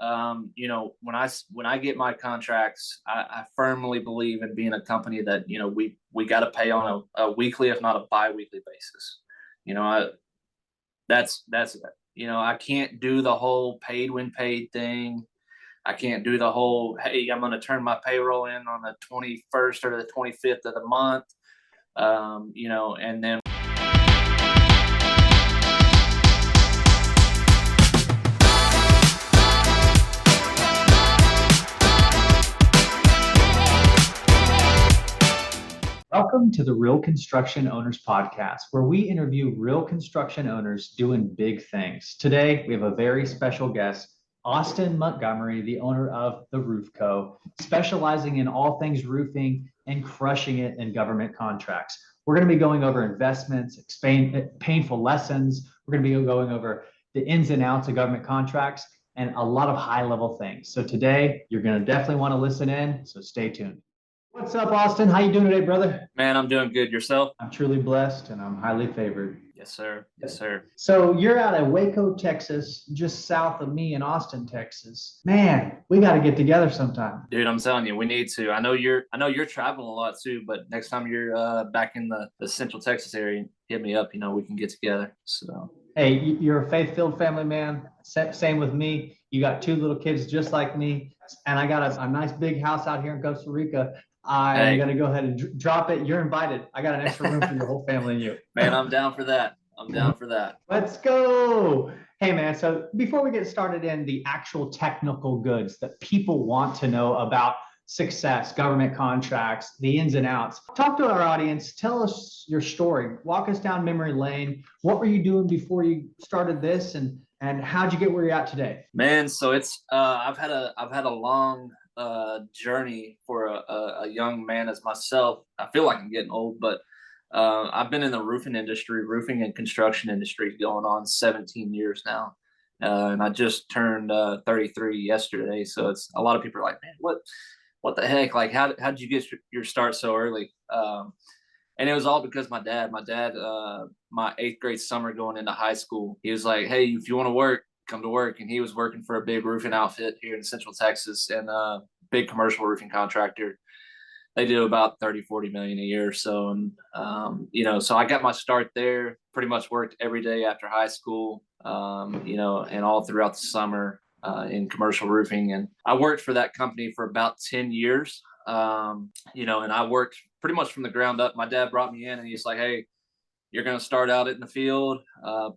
When I get my contracts, I firmly believe in being a company that we got to pay on a weekly, if not a bi-weekly basis. You know, I that's it. I can't do the whole paid when paid thing. I can't do the whole, hey, I'm going to turn my payroll in on the 21st or the 25th of the month. And then welcome to the Real Construction Owners Podcast, where we interview real construction owners doing big things. Today, we have a very special guest, Austin Montgomery, the owner of the Roof Co., specializing in all things roofing and crushing it in government contracts. We're going to be going over investments, painful lessons. We're going to be going over the ins and outs of government contracts and a lot of high-level things. So today, you're going to definitely want to listen in, so stay tuned. What's up, Austin? How you doing today, brother? Man, I'm doing good. Yourself? I'm truly blessed and I'm highly favored. Yes, sir. Yes, sir. So you're out of Waco, Texas, just south of me in Austin, Texas. Man, we got to get together sometime. Dude, I'm telling you, we need to. I know you're traveling a lot too, but next time you're back in the Central Texas area, hit me up. We can get together. So hey, you're a faith-filled family man. Same with me. You got two little kids just like me, and I got a nice big house out here in Costa Rica. I'm going to go ahead and drop it. You're invited. I got an extra room for your whole family and you. Man, I'm down for that. Let's go. Hey, man. So before we get started in the actual technical goods that people want to know about success, government contracts, the ins and outs, talk to our audience. Tell us your story. Walk us down memory lane. What were you doing before you started this, and how'd you get where you're at today? Man, so it's I've had a long journey for a young man as myself. I feel like I'm getting old, but I've been in the roofing industry, roofing and construction industry, going on 17 years now. And I just turned 33 yesterday. So it's a lot of people are like, man, what the heck? Like, how did you get your start so early? And it was all because my dad, my 8th grade summer going into high school, he was like, hey, if you want to work, come to work. And he was working for a big roofing outfit here in Central Texas, and big commercial roofing contractor. They do about 30-40 million a year. So, so I got my start there, pretty much worked every day after high school, and all throughout the summer in commercial roofing. And I worked for that company for about 10 years, and I worked pretty much from the ground up. My dad brought me in and he's like, hey, you're going to start out in the field,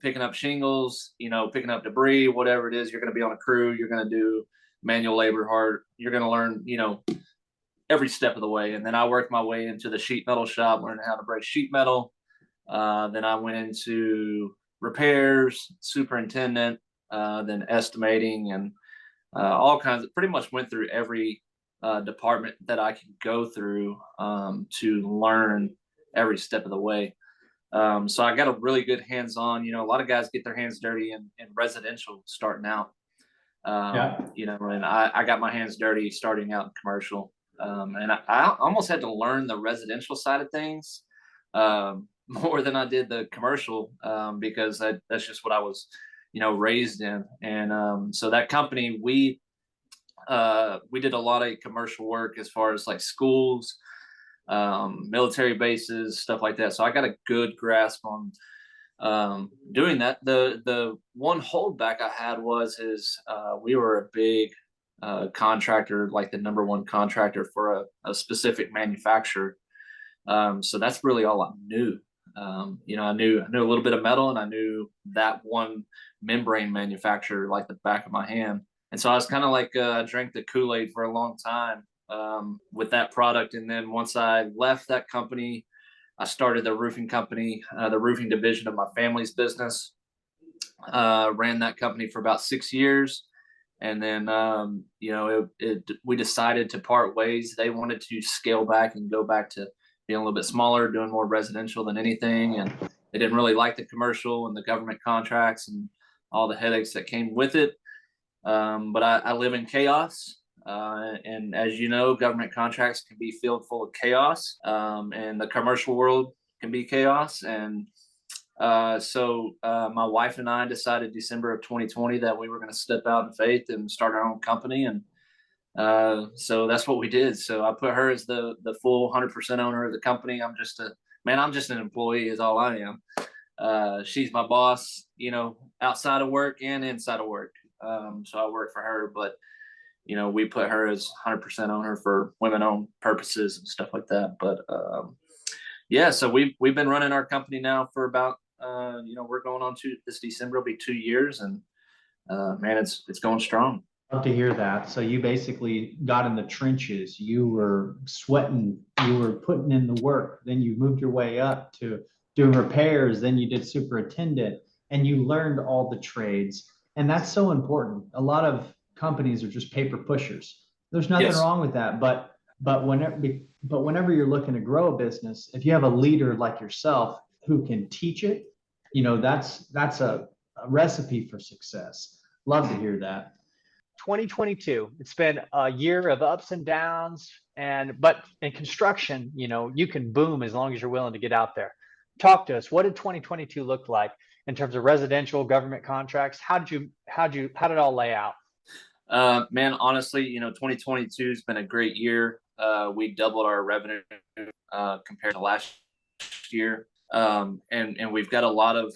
picking up shingles, picking up debris, whatever it is. You're going to be on a crew. You're going to do manual labor hard. You're going to learn, every step of the way. And then I worked my way into the sheet metal shop, learning how to break sheet metal. Then I went into repairs, superintendent, then estimating, and all kinds of, pretty much went through every department that I could go through to learn every step of the way. So I got a really good hands-on. A lot of guys get their hands dirty in residential starting out. And I got my hands dirty starting out in commercial. And I almost had to learn the residential side of things more than I did the commercial, because that's just what I was, raised in. And so that company, we did a lot of commercial work as far as like schools, military bases, stuff like that. So I got a good grasp on doing that. The one holdback I had is we were a big contractor, like the number one contractor for a specific manufacturer. So that's really all I knew. I knew a little bit of metal, and I knew that one membrane manufacturer like the back of my hand. And so I was kind of like drank the Kool-Aid for a long time with that product. And then once I left that company, I started the roofing company, the roofing division of my family's business. Ran that company for about 6 years. And then, we decided to part ways. They wanted to scale back and go back to being a little bit smaller, doing more residential than anything. And they didn't really like the commercial and the government contracts and all the headaches that came with it. But I live in chaos. And as you know, government contracts can be filled full of chaos. And the commercial world can be chaos. And My wife and I decided December of 2020 that we were going to step out in faith and start our own company. And so that's what we did. So I put her as the full 100% owner of the company. I'm just an employee is all I am. She's my boss, outside of work and inside of work. So I work for her, but we put her as 100% owner for women-owned purposes and stuff like that. But yeah, so we've been running our company now for about we're going on to this December will be 2 years, and man, it's going strong. Love to hear that. So you basically got in the trenches. You were sweating. You were putting in the work. Then you moved your way up to doing repairs. Then you did superintendent, and you learned all the trades. And that's so important. A lot of companies are just paper pushers. There's nothing Yes. wrong with that. But whenever you're looking to grow a business, if you have a leader like yourself who can teach it, that's a recipe for success. Love to hear that. 2022, it's been a year of ups and downs, but in construction, you can boom as long as you're willing to get out there. Talk to us. What did 2022 look like in terms of residential government contracts? How did it all lay out? Man, honestly, 2022 has been a great year. We doubled our revenue compared to last year. And we've got a lot of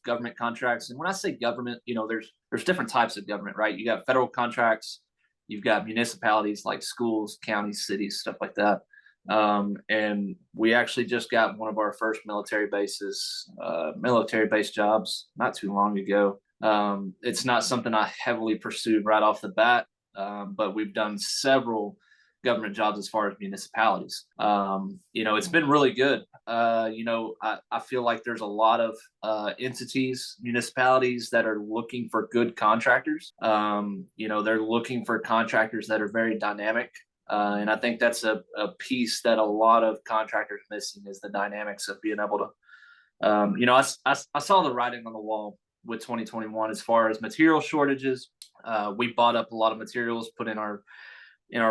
government contracts. And when I say government, there's different types of government, right? You got federal contracts, you've got municipalities like schools, counties, cities, stuff like that. And we actually just got one of our first military base jobs not too long ago. It's not something I heavily pursued right off the bat, but we've done several government jobs as far as municipalities. It's been really good. I feel like there's a lot of entities, municipalities that are looking for good contractors. They're looking for contractors that are very dynamic. And I think that's a piece that a lot of contractors missing is the dynamics of being able to, I saw the writing on the wall with 2021 as far as material shortages. We bought up a lot of materials, put in our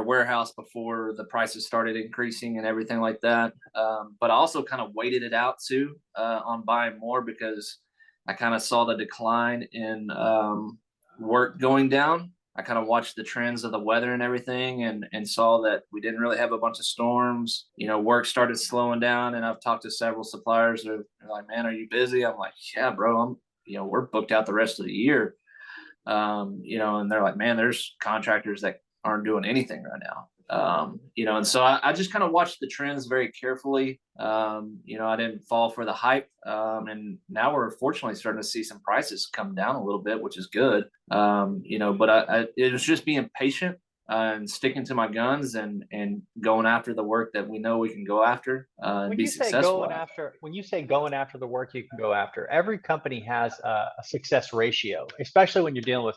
warehouse before the prices started increasing and everything like that. But I also kind of waited it out too on buying more because I kind of saw the decline in work going down. I kind of watched the trends of the weather and everything and saw that we didn't really have a bunch of storms. Work started slowing down, and I've talked to several suppliers. They're like, man, are you busy? I'm like, yeah, bro, we're booked out the rest of the year. And they're like, man, there's contractors that aren't doing anything right now. And so I just kind of watched the trends very carefully. I didn't fall for the hype. And now we're fortunately starting to see some prices come down a little bit, which is good. But it was just being patient and sticking to my guns and going after the work that we know we can go after and be successful. When you say going after the work you can go after, every company has a success ratio, especially when you're dealing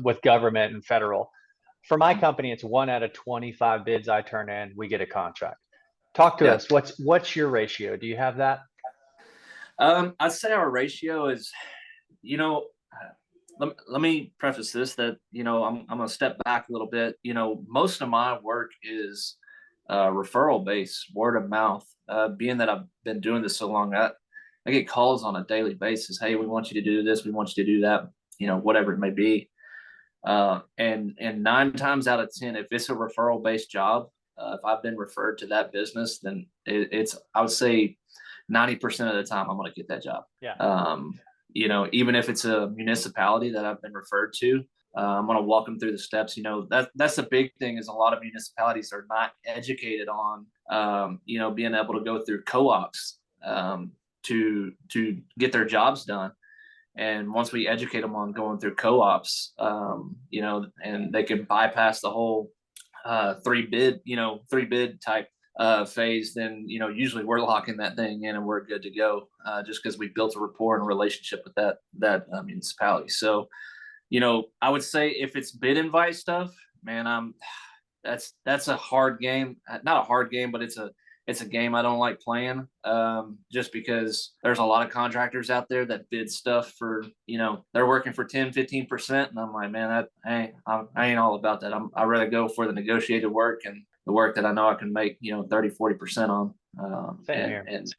with government and federal. For my company, it's 1 out of 25 bids I turn in, we get a contract. Talk to us. What's your ratio? Do you have that? I'd say our ratio is, let me preface this that, I'm going to step back a little bit. Most of my work is referral based, word of mouth. Being that I've been doing this so long, I get calls on a daily basis. Hey, we want you to do this. We want you to do that, whatever it may be. And 9 times out of 10, if it's a referral based job, if I've been referred to that business, then I would say 90% of the time I'm going to get that job. Yeah. Even if it's a municipality that I've been referred to, I'm going to walk them through the steps. That's the big thing is a lot of municipalities are not educated on, being able to go through co-ops, to get their jobs done. And once we educate them on going through co-ops, and they can bypass the whole 3 bid type phase, then, usually we're locking that thing in and we're good to go, just because we built a rapport and a relationship with that municipality. So, I would say if it's bid invite stuff, man, that's a hard game. Not a hard game, but it's a game I don't like playing, just because there's a lot of contractors out there that bid stuff for, they're working for 10-15%. And I'm like, man, I ain't all about that. I'd rather go for the negotiated work and the work that I know I can make, 30-40% on. And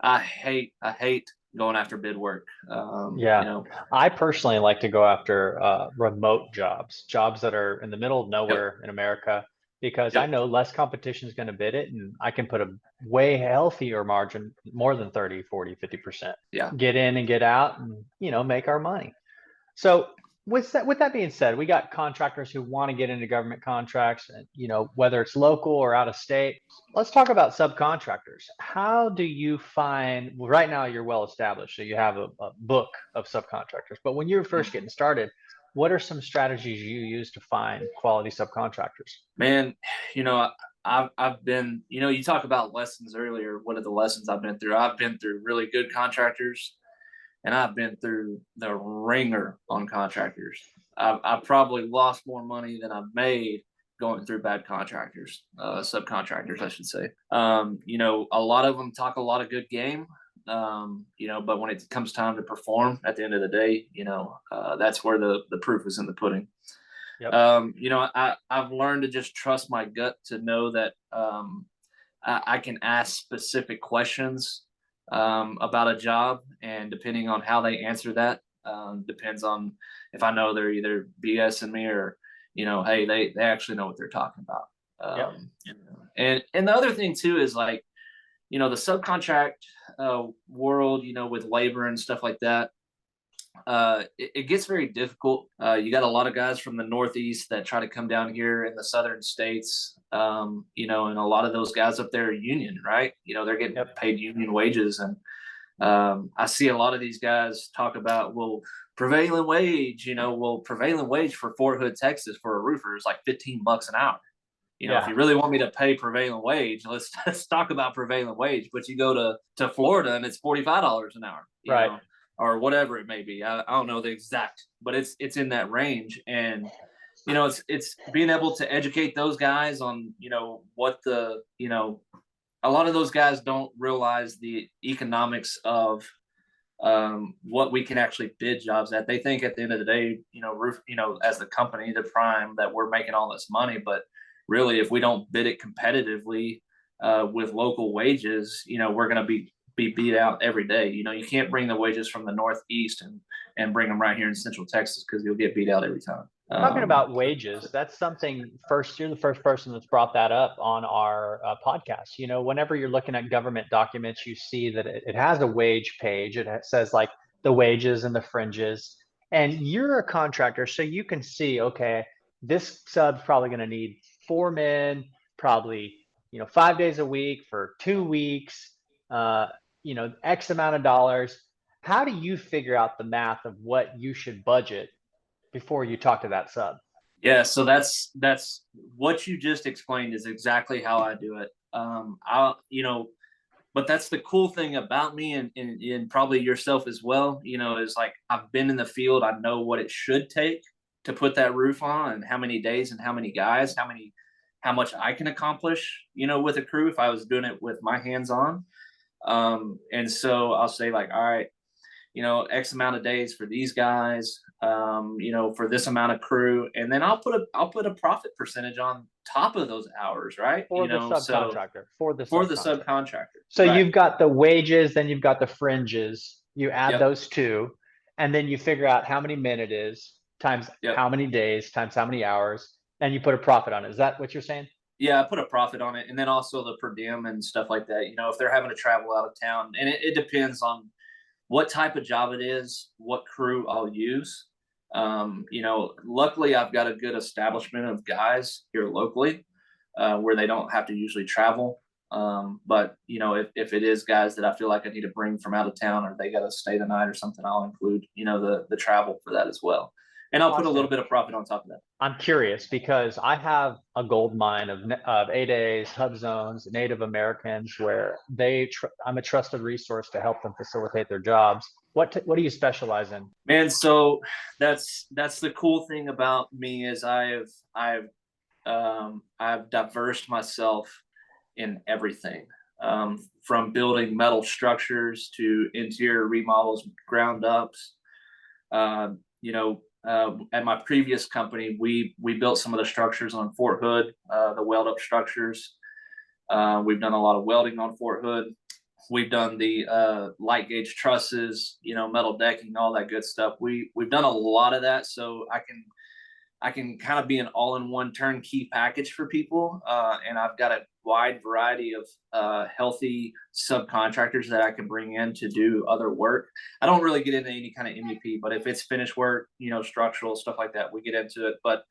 I hate going after bid work. Yeah, I personally like to go after remote jobs that are in the middle of Yep, nowhere in America, because I yep, know less competition is going to bid it, and I can put a way healthier margin, more than 30, 40, 50%. yeah. Get in and get out and, make our money. So with that being said, we got contractors who want to get into government contracts, and whether it's local or out of state. Let's talk about subcontractors. How do you find, well, right now you're well established, so you have a book of subcontractors, but when you're first getting started, what are some strategies you use to find quality subcontractors? Man, you know, I've been, you talk about lessons earlier. What are the lessons I've been through? I've been through really good contractors, and I've been through the ringer on contractors. I've probably lost more money than I've made going through bad contractors, subcontractors, I should say. A lot of them talk a lot of good game, but when it comes time to perform at the end of the day, that's where the proof is in the pudding. Yep. I've learned to just trust my gut to know that I can ask specific questions about a job, and depending on how they answer that, depends on if I know they're either BSing me or, hey, they actually know what they're talking about. Yep. And the other thing too is like, the subcontract world, with labor and stuff like that, it gets very difficult. You got a lot of guys from the Northeast that try to come down here in the southern states, and a lot of those guys up there are union, right? They're getting paid union wages. And I see a lot of these guys talk about, well, prevailing wage, prevailing wage for Fort Hood, Texas for a roofer is like $15 an hour. If you really want me to pay prevailing wage, let's talk about prevailing wage. But you go to Florida and it's $45 an hour, Right. or whatever it may be. I don't know the exact, but it's in that range. And it's being able to educate those guys on what a lot of those guys don't realize the economics of what we can actually bid jobs at. They think at the end of the day, as the company, the prime, that we're making all this money, but really, if we don't bid it competitively with local wages, we're going to be beat out every day. You can't bring the wages from the Northeast and bring them right here in Central Texas, because you'll get beat out every time. Talking about wages, that's something you're the first person that's brought that up on our podcast. Whenever you're looking at government documents, you see that it has a wage page. It says like the wages and the fringes, and you're a contractor, so you can see, okay, this sub's probably going to need 4 men, probably, 5 days a week for 2 weeks, X amount of dollars. How do you figure out the math of what you should budget before you talk to that sub? Yeah, so that's what you just explained is exactly how I do it. But that's the cool thing about me, and probably yourself as well, is like, I've been in the field. I know what it should take to put that roof on, and how many days and how many guys, how much I can accomplish, with a crew if I was doing it with my hands on. And so I'll say like, all right, X amount of days for these guys, for this amount of crew, and then I'll put a profit percentage on top of those hours, right? For the subcontractor. For the subcontractor. So right. You've got the wages, then you've got the fringes. You add Yep. those two, and then you figure out how many men it is times how many days times how many hours, and you put a profit on it. Is that what you're saying? Yeah, I put a profit on it, and then also the per diem and stuff like that. If they're having to travel out of town, and it depends on what type of job it is, what crew I'll use. Luckily I've got a good establishment of guys here locally, where they don't have to usually travel. But if it is guys that I feel like I need to bring from out of town, or they got to stay the night or something, I'll include, the travel for that as well. And I'll put a little bit of profit on top of that. I'm curious because I have a gold mine of 8As, hub zones, Native Americans, where I'm a trusted resource to help them facilitate their jobs. What do you specialize in? Man, so that's the cool thing about me is I've diversed myself in everything, from building metal structures to interior remodels, ground ups. At my previous company, we built some of the structures on Fort Hood, the weld up structures. We've done a lot of welding on Fort Hood. We've done the light gauge trusses, metal decking, all that good stuff. We've done a lot of that, so I can kind of be an all-in-one turnkey package for people. And I've got a wide variety of healthy subcontractors that I can bring in to do other work. I don't really get into any kind of MEP, but if it's finished work, structural stuff like that, we get into it. But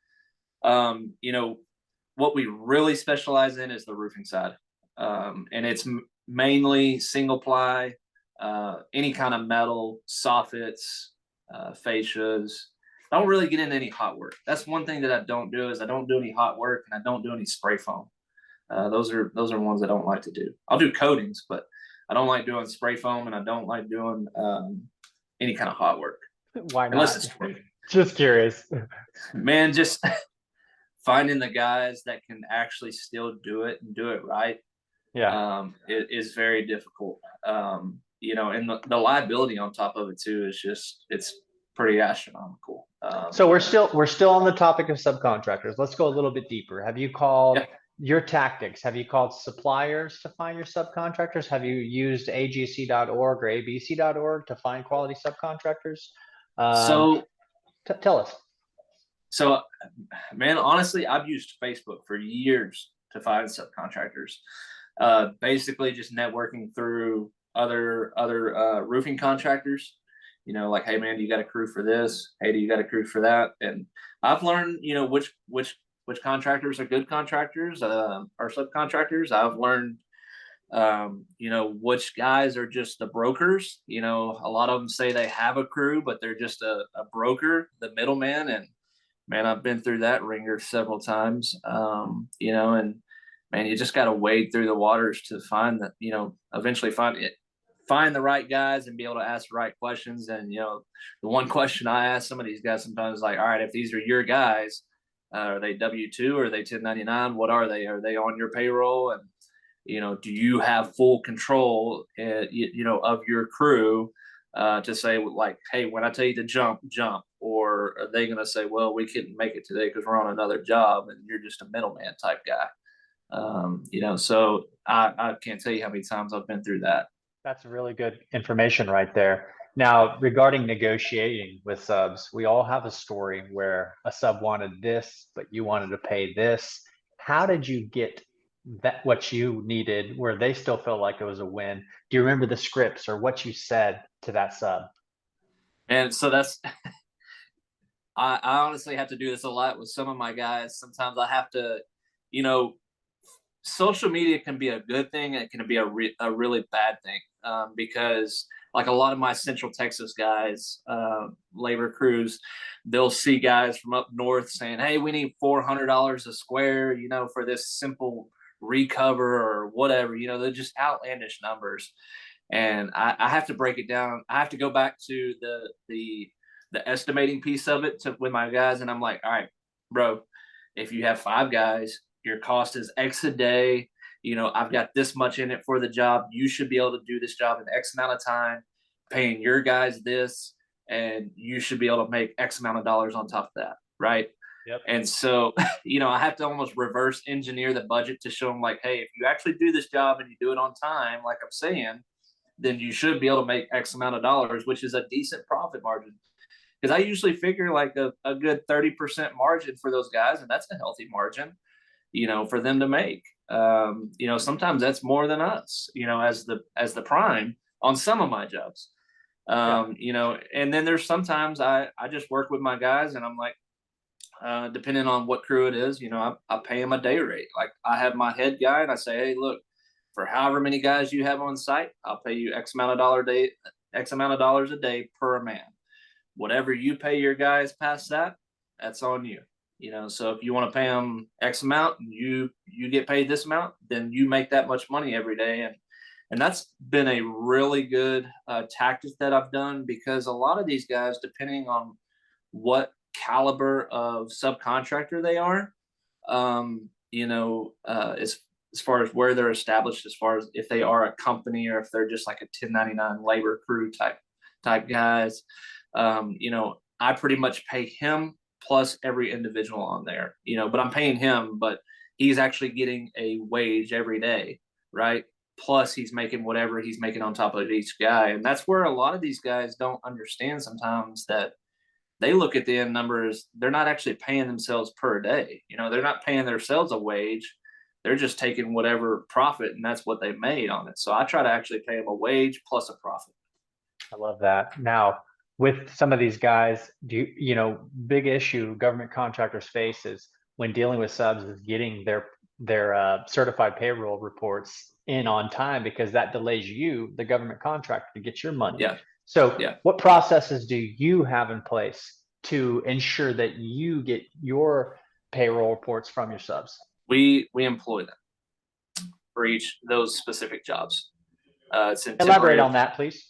what we really specialize in is the roofing side. And it's mainly single ply, any kind of metal, soffits, fascias. I don't really get into any hot work. That's one thing that I don't do, is I don't do any hot work, and I don't do any spray foam. Those are ones I don't like to do. I'll do coatings, but I don't like doing spray foam, and I don't like doing any kind of hot work. Why not? Unless it's spray. Just curious. Man, just finding the guys that can actually still do it and do it right. Yeah. It is very difficult. And the liability on top of it too is it's pretty astronomical. So we're still on the topic of subcontractors. Let's go a little bit deeper. Have you called your tactics? Have you called suppliers to find your subcontractors? Have you used agc.org or abc.org to find quality subcontractors? Tell us. So, man, honestly, I've used Facebook for years to find subcontractors. Basically just networking through other roofing contractors. Like, hey man, do you got a crew for this? Hey, do you got a crew for that? And I've learned, which contractors are good contractors, are subcontractors. I've learned, which guys are just the brokers. A lot of them say they have a crew, but they're just a broker, the middleman. And man, I've been through that ringer several times. And man, you just got to wade through the waters to find that, eventually find the right guys and be able to ask the right questions. And, the one question I ask some of these guys sometimes is like, all right, if these are your guys, are they W-2 or are they 1099? What are they? Are they on your payroll? And, do you have full control, of your crew to say like, hey, when I tell you to jump, or are they going to say, well, we couldn't make it today because we're on another job and you're just a middleman type guy. So I can't tell you how many times I've been through that. That's really good information right there. Now, regarding negotiating with subs, we all have a story where a sub wanted this, but you wanted to pay this. How did you get that, what you needed, where they still felt like it was a win? Do you remember the scripts or what you said to that sub? And so that's, I honestly have to do this a lot with some of my guys. Sometimes I have to, social media can be a good thing. It can be a really bad thing, because like a lot of my Central Texas guys, labor crews, they'll see guys from up north saying, hey, we need $400 a square, for this simple recover or whatever. They're just outlandish numbers. And I have to break it down. I have to go back to the estimating piece of it with my guys. And I'm like, all right, bro, if you have 5 guys, your cost is X a day. I've got this much in it for the job. You should be able to do this job in X amount of time, paying your guys this, and you should be able to make X amount of dollars on top of that. Right. Yep. And so, I have to almost reverse engineer the budget to show them like, hey, if you actually do this job and you do it on time, like I'm saying, then you should be able to make X amount of dollars, which is a decent profit margin. Because I usually figure like a good 30% margin for those guys, and that's a healthy margin, for them to make. Sometimes that's more than us, as the prime on some of my jobs. And then there's sometimes I just work with my guys and I'm like, depending on what crew it is, I pay them a day rate. Like I have my head guy and I say, hey, look, for however many guys you have on site, I'll pay you X amount of dollars a day per man. Whatever you pay your guys past that, that's on you. So if you want to pay them X amount and you get paid this amount, then you make that much money every day. And that's been a really good tactic that I've done, because a lot of these guys, depending on what caliber of subcontractor they are, as far as where they're established, as far as if they are a company or if they're just like a 1099 labor crew type guys, I pretty much pay him plus every individual on there, but I'm paying him, but he's actually getting a wage every day, right? plus he's making whatever he's making on top of each guy. And that's where a lot of these guys don't understand sometimes, that they look at the end numbers, they're not actually paying themselves per day. They're not paying themselves a wage. They're just taking whatever profit, and that's what they made on it. So I try to actually pay them a wage plus a profit. I love that. Now, with some of these guys, big issue government contractors face is when dealing with subs is getting their certified payroll reports in on time, because that delays you, the government contractor, to get your money. Yeah. So Yeah. what processes do you have in place to ensure that you get your payroll reports from your subs? We employ them for each those specific jobs. Elaborate on that, please.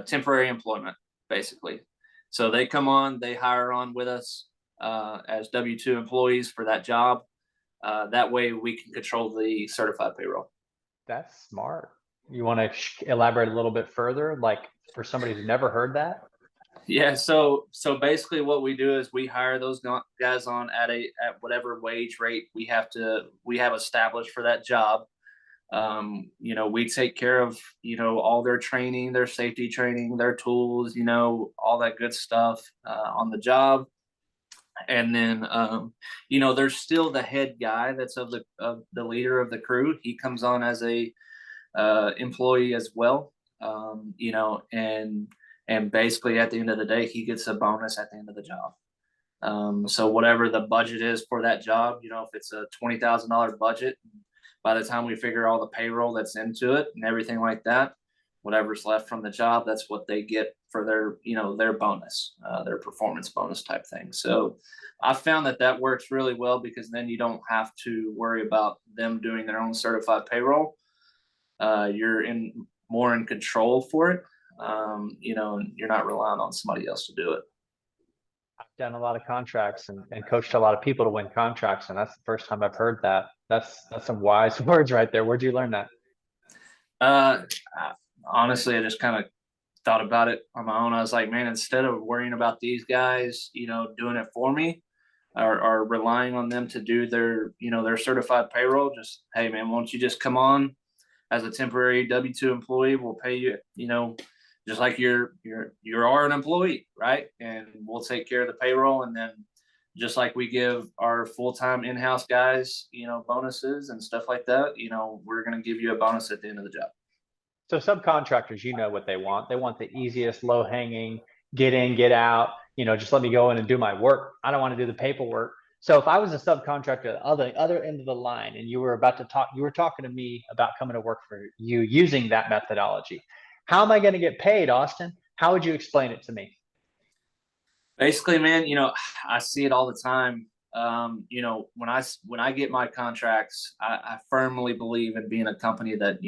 Temporary employment, basically. So they come on, they hire on with us as W-2 employees for that job. That way we can control the certified payroll. That's smart. You want to elaborate a little bit further, like for somebody who's never heard that? Yeah, so basically what we do is we hire those guys on at whatever wage rate we have established for that job. We take care of, all their training, their safety training, their tools, all that good stuff on the job. And then, there's still the head guy that's of the leader of the crew. He comes on as a employee as well, and basically at the end of the day, he gets a bonus at the end of the job. So whatever the budget is for that job, if it's a $20,000 budget, by the time we figure all the payroll that's into it and everything like that, whatever's left from the job, that's what they get for their bonus, their performance bonus type thing. So I found that works really well, because then you don't have to worry about them doing their own certified payroll. You're more in control for it. And you're not relying on somebody else to do it. I've done a lot of contracts and coached a lot of people to win contracts, and that's the first time I've heard that. That's some wise words right there. Where'd you learn that? Honestly, I just kind of thought about it on my own. I was like, man, instead of worrying about these guys, doing it for me, or relying on them to do their certified payroll, just, hey man, won't you just come on as a temporary W-2 employee? We'll pay you, just like you are an employee, right? And we'll take care of the payroll. And then just like we give our full-time in-house guys, bonuses and stuff like that, we're going to give you a bonus at the end of the job. So subcontractors, what they want. They want the easiest, low-hanging, get in, get out, just let me go in and do my work. I don't want to do the paperwork. So if I was a subcontractor at the other end of the line, and you were talking to me about coming to work for you using that methodology, how am I going to get paid, Austin? How would you explain it to me? Basically, man, I see it all the time. When I get my contracts, I firmly believe in being a company that,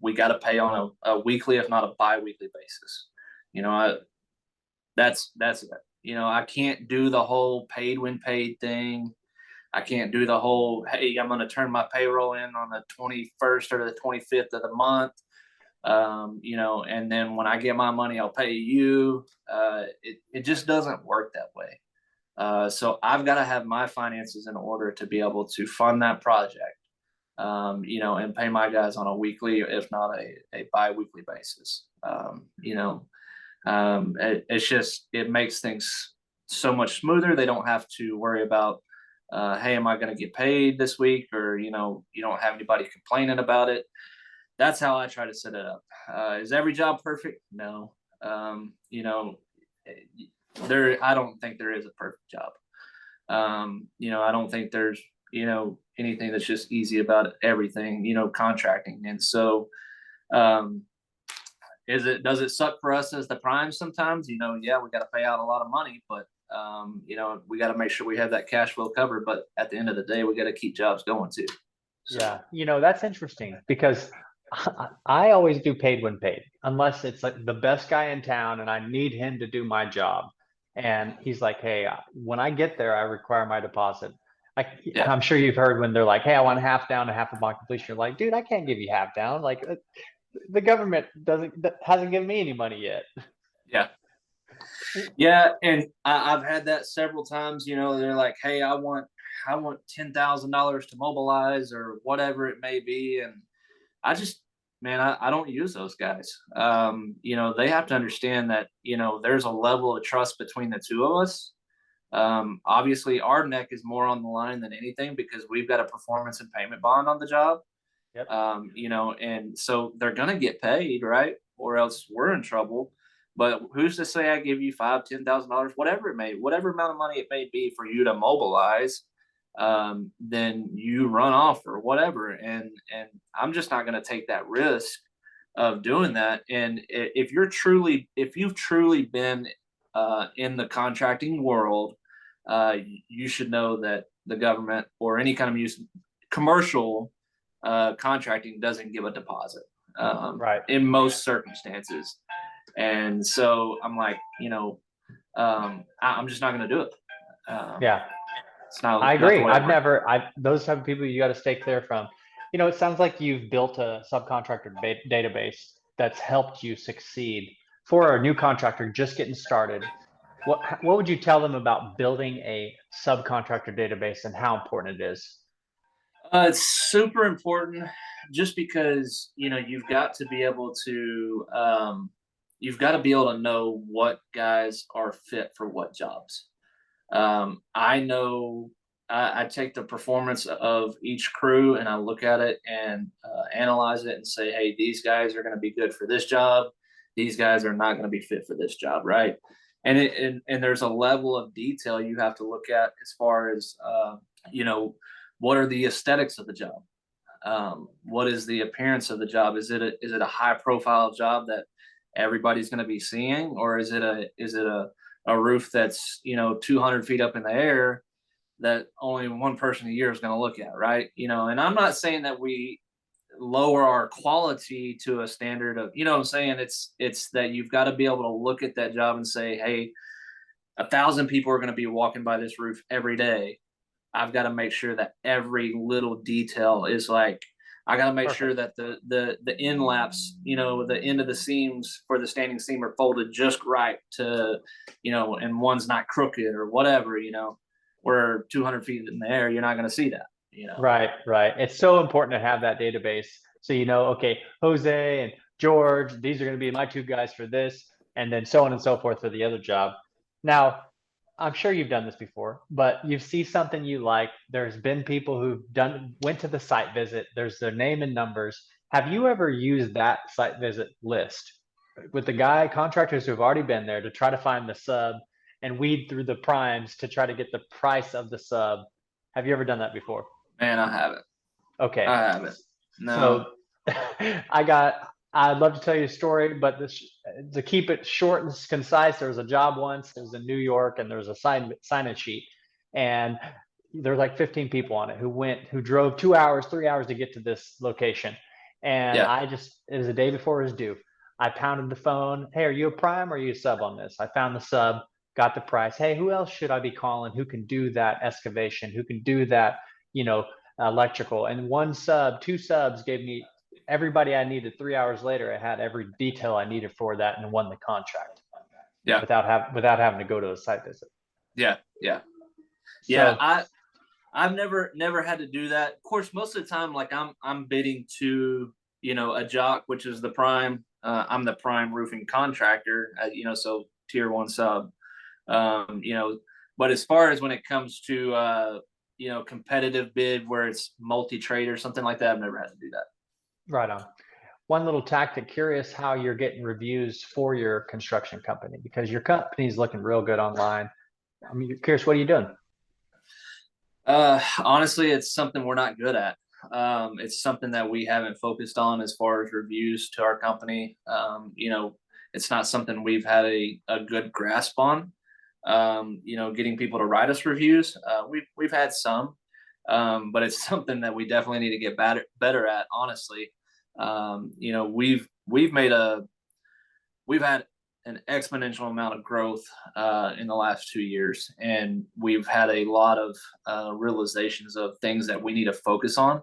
we got to pay on a weekly, if not a bi-weekly basis. That's it. I can't do the whole paid when paid thing. I can't do the whole, hey, I'm going to turn my payroll in on the 21st or the 25th of the month. And then when I get my money, I'll pay you. It just doesn't work that way. So I've got to have my finances in order to be able to fund that project, and pay my guys on a weekly, if not a bi-weekly basis. It makes things so much smoother. They don't have to worry about, hey, am I going to get paid this week? Or, you don't have anybody complaining about it. That's how I try to set it up. Is every job perfect? No. I don't think there is a perfect job. I don't think there's, anything that's just easy about everything, contracting. And so, does it suck for us as the prime sometimes? Yeah, we got to pay out a lot of money, but, we got to make sure we have that cash flow covered. But at the end of the day, we got to keep jobs going too. So. Yeah. That's interesting, because I always do paid when paid, unless it's like the best guy in town and I need him to do my job. And he's like, hey, when I get there, I require my deposit. I'm sure you've heard when they're like, hey, I want half down and half upon completion. You're like, dude, I can't give you half down. Like, the government hasn't given me any money yet. Yeah. Yeah. And I've had that several times. They're like, hey, I want $10,000 to mobilize or whatever it may be. And I just, man, I don't use those guys. You know, they have to understand that, you know, there's a level of trust between the two of us. Obviously our neck is more on the line than anything because we've got a performance and payment bond on the job. Yep. You know, and so they're gonna get paid, right? Or else we're in trouble. But who's to say I give you $5,000, $10,000, whatever amount of money it may be for you to mobilize, then you run off or whatever. And I'm just not gonna take that risk of doing that. And if you've truly been in the contracting world, you should know that the government or any kind of commercial contracting doesn't give a deposit Right. in most circumstances. And so I'm like, you know, I'm just not going to do it. Yeah. It's not. I not the agree. way I work. Those type of people you got to stay clear from. You know, it sounds like you've built a subcontractor database that's helped you succeed for a new contractor just getting started. What would you tell them about building a subcontractor database and how important it is? It's super important, just because you know you've got to be able to know what guys are fit for what jobs. I know I take the performance of each crew and I look at it and analyze it and say, hey, these guys are going to be good for this job. These guys are not going to be fit for this job, right? And there's a level of detail you have to look at as far as you know, what are the aesthetics of the job? What is the appearance of the job? Is it a high profile job that everybody's going to be seeing, or is it a roof that's, you know, 200 feet up in the air that only one person a year is going to look at, right? You know, and I'm not saying that we lower our quality to a standard of, you know what I'm saying? It's that you've got to be able to look at that job and say, hey, 1,000 people are going to be walking by this roof every day. I've got to make sure that every little detail is like, I got to make sure Perfect. that the end laps, you know, the end of the seams for the standing seam are folded just right to, you know, and one's not crooked or whatever, you know, where 200 feet in the air, you're not going to see that, you know. Right, right. It's so important to have that database. So you know, okay, Jose and George, these are going to be my two guys for this, and then so on and so forth for the other job. Now, I'm sure you've done this before, but you see something you like. There's been people who've went to the site visit. There's their name and numbers. Have you ever used that site visit list with the contractors who've already been there to try to find the sub and weed through the primes to try to get the price of the sub? Have you ever done that before? Man, I haven't. Okay. I haven't. No. So I'd love to tell you a story, but to keep it short and concise, there was a job once, it was in New York, and there was a sign-in sheet, and there were like 15 people on it who drove 2 hours, 3 hours to get to this location. And Yeah. it was the day before it was due. I pounded the phone. Hey, are you a prime or are you a sub on this? I found the sub, got the price. Hey, who else should I be calling? Who can do that excavation? Who can do that, you know, electrical? And two subs gave me everybody I needed. 3 hours later, I had every detail I needed for that and won the contract. Yeah. Without having to go to a site visit. Yeah. Yeah. So, Yeah. I've never had to do that. Of course, most of the time, like I'm bidding to, you know, a jock, which is the prime. I'm the prime roofing contractor, you know, so tier one sub. You know, but as far as when it comes to you know, competitive bid where it's multi-trade or something like that, I've never had to do that. right on. One little tactic, curious how you're getting reviews for your construction company, because your company's looking real good online. I'm curious, what are you doing? Honestly, it's something we're not good at. It's something that we haven't focused on as far as reviews to our company. You know, it's not something we've had a good grasp on. You know, getting people to write us reviews. We've had some, but it's something that we definitely need to get better at. Honestly, you know, we've had an exponential amount of growth in the last 2 years, and we've had a lot of realizations of things that we need to focus on,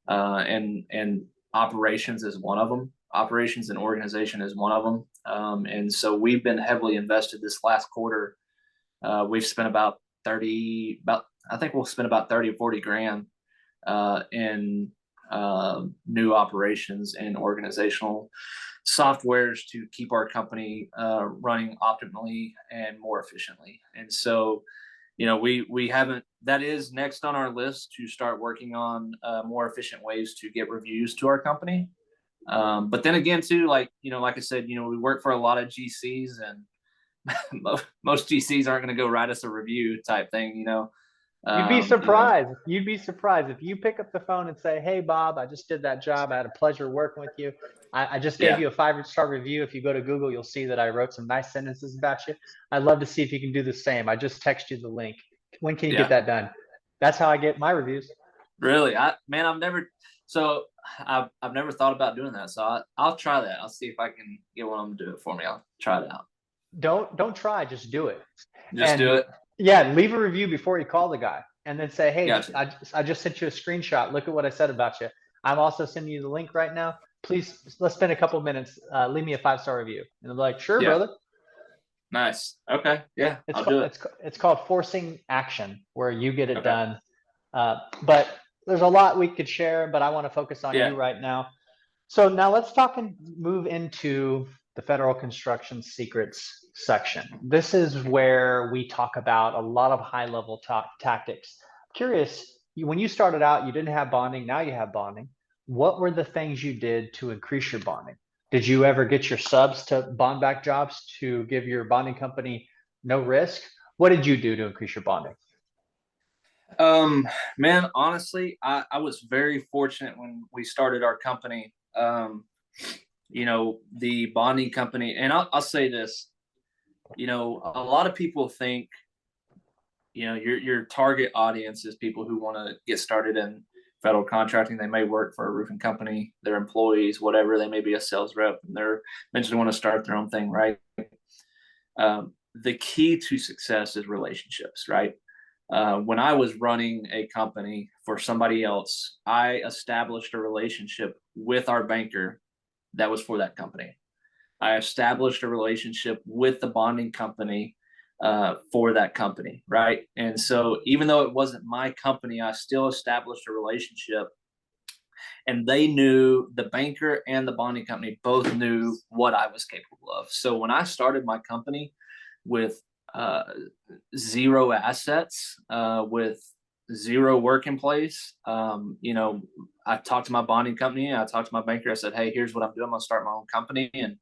and operations is one of them. Operations and organization is one of them, and so we've been heavily invested this last quarter. We've spent I think we'll spend about 30 or 40 grand in new operations and organizational softwares to keep our company running optimally and more efficiently. And so, we haven't, that is next on our list, to start working on more efficient ways to get reviews to our company. But then again, too, like I said, we work for a lot of GCs, and most GCs aren't going to go write us a review type thing. You'd be surprised. You'd be surprised if you pick up the phone and say, "Hey, Bob, I just did that job. I had a pleasure working with you. I just gave you a 5-star review. If you go to Google, you'll see that I wrote some nice sentences about you. I'd love to see if you can do the same. I just text you the link. When can you get that done?" That's how I get my reviews. Really? I've never thought about doing that. So I'll try that. I'll see if I can get one of them to do it for me. I'll try it out. Don't try, just do it. Do it. Yeah, leave a review before you call the guy, and then say, "Hey, Gotcha. I just sent you a screenshot. Look at what I said about you. I'm also sending you the link right now. Please, let's spend a couple of minutes. Leave me a 5-star review." And they're like, "Sure, brother." Nice. Okay. Yeah, I'll do it. It's called forcing action, where you get it done. But there's a lot we could share, but I want to focus on you right now. So now let's talk and move into the federal construction secrets section. This is where we talk about a lot of high-level tactics. Curious, when you started out, you didn't have bonding. Now you have bonding. What were the things you did to increase your bonding? Did you ever get your subs to bond back jobs to give your bonding company no risk? What did you do to increase your bonding? Man, honestly, I was very fortunate when we started our company. The bonding company, and I'll say this, a lot of people think, your target audience is people who want to get started in federal contracting. They may work for a roofing company, their employees, whatever. They may be a sales rep, and they're eventually want to start their own thing, right? The key to success is relationships, right? When I was running a company for somebody else, I established a relationship with our banker that was for that company. I established a relationship with the bonding company for that company, right? And so even though it wasn't my company, I still established a relationship, and they knew, the banker and the bonding company both knew what I was capable of. So when I started my company with zero assets, with zero work in place, I talked to my bonding company, I talked to my banker, I said, "Hey, here's what I'm doing. I'm gonna start my own company, and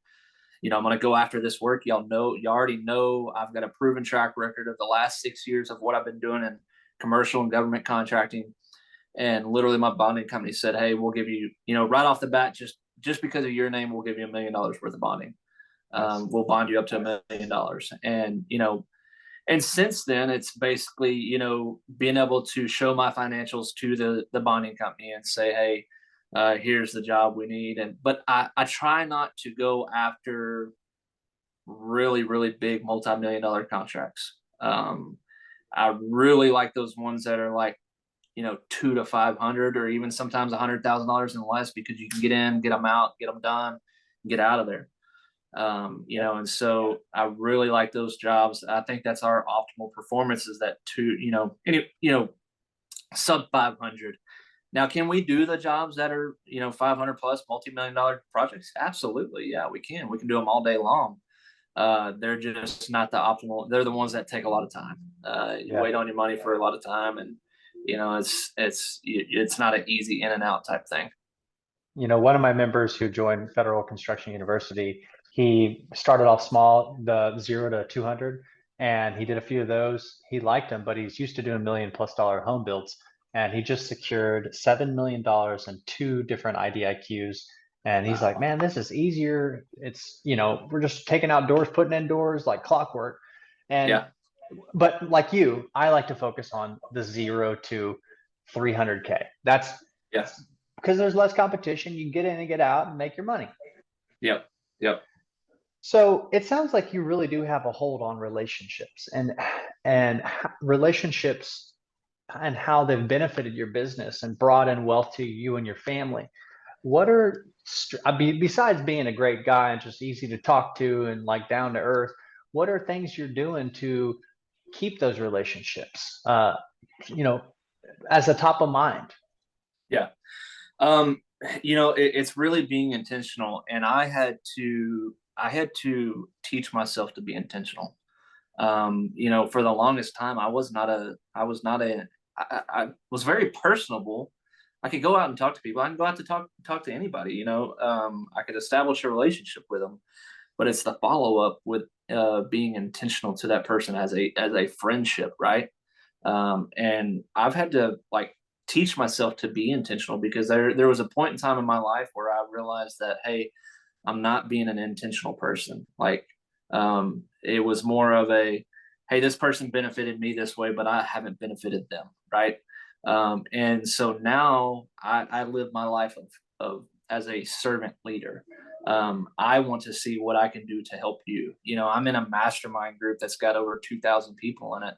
I'm going to go after this work. You already know I've got a proven track record of the last 6 years of what I've been doing in commercial and government contracting." And literally my bonding company said, "Hey, we'll give you, right off the bat, just because of your name, we'll give you $1 million worth of bonding. We'll bond you up to $1 million." And since then, it's basically, being able to show my financials to the bonding company and say, "Hey, here's the job we need." But I try not to go after really, really big multi-million-dollar contracts. I really like those ones that are like, $200 to $500, or even sometimes $100,000 and less, because you can get in, get them out, get them done, get out of there. And so I really like those jobs. I think that's our optimal performance, is that sub 500. Now, can we do the jobs that are, 500 plus multi-million-dollar projects? Absolutely. Yeah, we can. We can do them all day long. They're just not the optimal. They're the ones that take a lot of time. You wait on your money for a lot of time, and, it's not an easy in and out type thing. One of my members who joined Federal Construction University, he started off small, the 0 to 200, and he did a few of those. He liked them, but he's used to doing $1 million+ home builds. And he just secured $7 million in 2 different IDIQs. And he's like, "Man, this is easier. It's, we're just taking out doors, putting in doors like clockwork." And, but like you, I like to focus on the 0 to 300K. That's because there's less competition. You can get in and get out and make your money. Yep. So it sounds like you really do have a hold on relationships, and relationships, and how they've benefited your business and brought in wealth to you and your family. What are, besides being a great guy and just easy to talk to and like down to earth, what are things you're doing to keep those relationships, as a top of mind? Yeah. Um, it's really being intentional, and I had to teach myself to be intentional. For the longest time, I was very personable. I could go out and talk to people. I can go out to talk to anybody. I could establish a relationship with them, but it's the follow up with being intentional to that person as a friendship, right? And I've had to like teach myself to be intentional because there was a point in time in my life where I realized that, hey, I'm not being an intentional person. Like, it was more of a, hey, this person benefited me this way, but I haven't benefited them, right? And so now I live my life of as a servant leader. I want to see what I can do to help you. I'm in a mastermind group that's got over 2,000 people in it.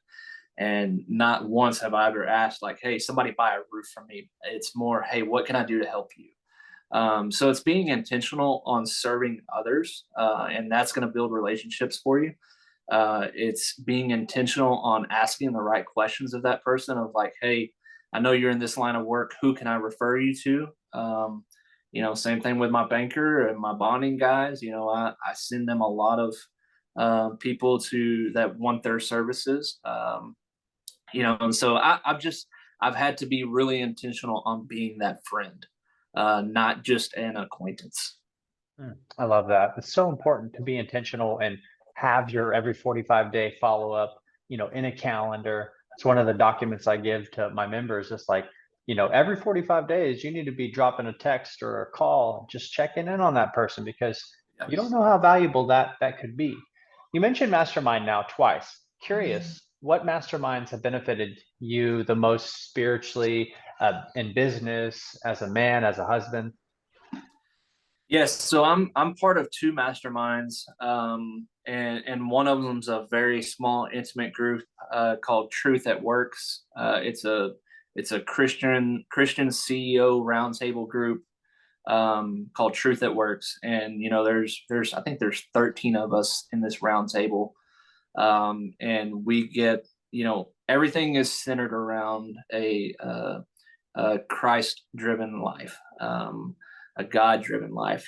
And not once have I ever asked, like, hey, somebody buy a roof from me. It's more, hey, what can I do to help you? So it's being intentional on serving others, and that's going to build relationships for you. It's being intentional on asking the right questions of that person of like, hey, I know you're in this line of work. Who can I refer you to? Same thing with my banker and my bonding guys. I send them a lot of people that want their services. And so I've had to be really intentional on being that friend, not just an acquaintance. I love that. It's so important to be intentional and have your every 45-day follow up, in a calendar. It's one of the documents I give to my members. It's like, every 45 days, you need to be dropping a text or a call, just checking in on that person because you don't know how valuable that could be. You mentioned mastermind now twice. Curious, what masterminds have benefited you the most spiritually, in business, as a man, as a husband? Yes, so I'm part of two masterminds, and one of them's a very small, intimate group called Truth at Works. It's a Christian CEO roundtable group called Truth at Works, and there's I think there's 13 of us in this roundtable, and we get everything is centered around a Christ-driven life. A God-driven life,